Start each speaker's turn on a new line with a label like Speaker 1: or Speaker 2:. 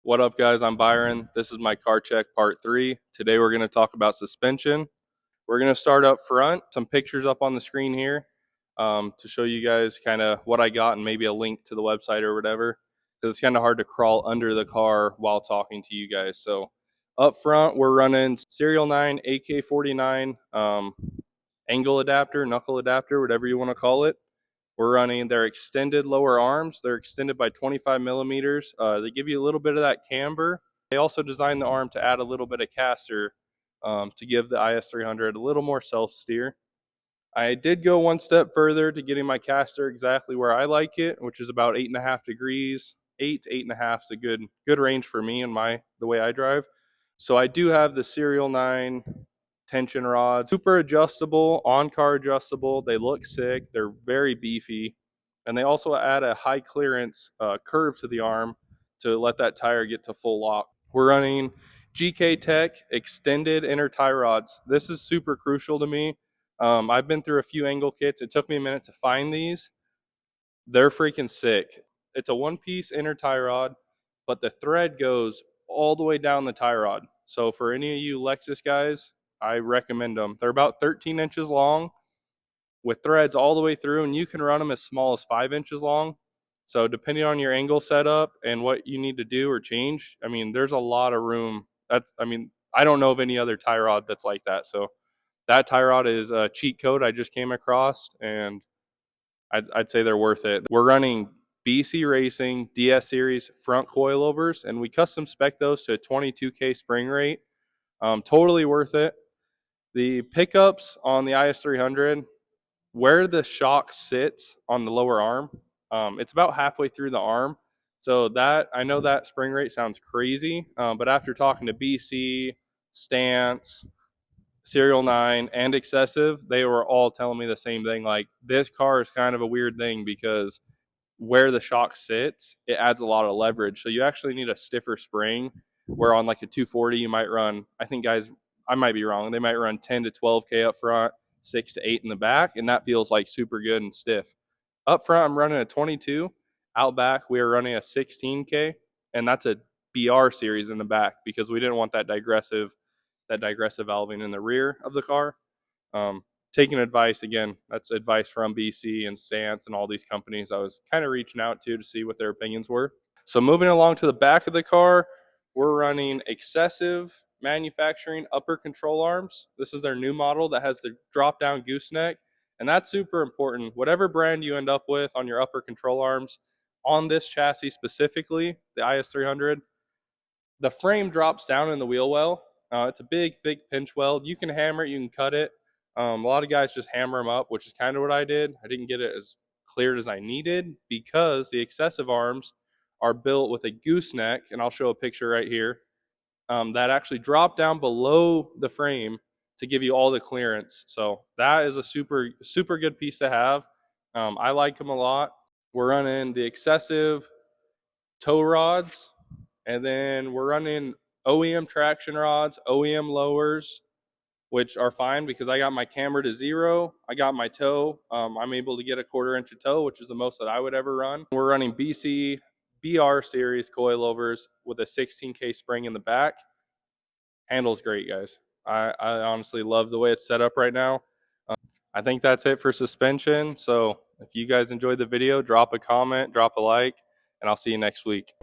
Speaker 1: What up, guys? I'm Byron. This is my car check part 3. Today we're going to talk about suspension. We're going to start up front. Some pictures up on the screen here to show you guys kind of what I got and maybe a link to the website or whatever, because it's kind of hard to crawl under the car while talking to you guys. So up front, we're running Serial 9 AK49 angle adapter, knuckle adapter, whatever you want to call it. We're running their extended lower arms. They're extended by 25 millimeters. They give you a little bit of that camber. They also designed the arm to add a little bit of caster to give the Is300 a little more self-steer. I did go one step further to getting my caster exactly where I like it, which is about 8.5 degrees. 8 to 8.5 is a good range for me and the way I drive. So I do have the Serial 9 tension rods, super adjustable, on-car adjustable. They look sick. They're very beefy, and they also add a high clearance curve to the arm to let that tire get to full lock. We're running GK Tech extended inner tie rods. This is super crucial to me. I've been through a few angle kits. It took me a minute to find these. They're freaking sick. It's a one-piece inner tie rod, but the thread goes all the way down the tie rod. So for any of you Lexus guys, I recommend them. They're about 13 inches long with threads all the way through, and you can run them as small as 5 inches long. So depending on your angle setup and what you need to do or change, I mean, there's a lot of room. I don't know of any other tie rod that's like that. So that tie rod is a cheat code I just came across, and I'd say they're worth it. We're running BC Racing DS Series front coilovers, and we custom spec those to a 22K spring rate. Totally worth it. The pickups on the Is300, where the shock sits on the lower arm, it's about halfway through the arm. So that, I know that spring rate sounds crazy, but after talking to BC, Stance, Serial 9, and Excessive, they were all telling me the same thing. Like, this car is kind of a weird thing because where the shock sits, it adds a lot of leverage. So you actually need a stiffer spring, where on like a 240, you might run, I think guys, I might be wrong, they might run 10 to 12K up front, 6 to 8 in the back, and that feels like super good and stiff. Up front, I'm running a 22. Out back, we are running a 16K, and that's a BR series in the back because we didn't want that digressive valving in the rear of the car. Taking advice, again, that's advice from BC and Stance and all these companies I was kind of reaching out to see what their opinions were. So moving along to the back of the car, we're running Excessive manufacturing upper control arms. This is their new model that has the drop down gooseneck, and that's super important. Whatever brand you end up with on your upper control arms, on this chassis specifically, the Is300, the frame drops down in the wheel well. It's a big, thick pinch weld. You can hammer it, you can cut it. A lot of guys just hammer them up, which is kind of what I did. I didn't get it as cleared as I needed because the Excessive arms are built with a gooseneck, and I'll show a picture right here, that actually drop down below the frame to give you all the clearance. So that is a super, super good piece to have. I like them a lot. We're running the Excessive tow rods, and then we're running OEM traction rods, OEM lowers, which are fine because I got my camber to 0. I got my toe. I'm able to get a 1/4 inch of toe, which is the most that I would ever run. We're running BC BR series coilovers with a 16K spring in the back. Handles great, guys. I honestly love the way it's set up right now. I think that's it for suspension. So if you guys enjoyed the video, drop a comment, drop a like, and I'll see you next week.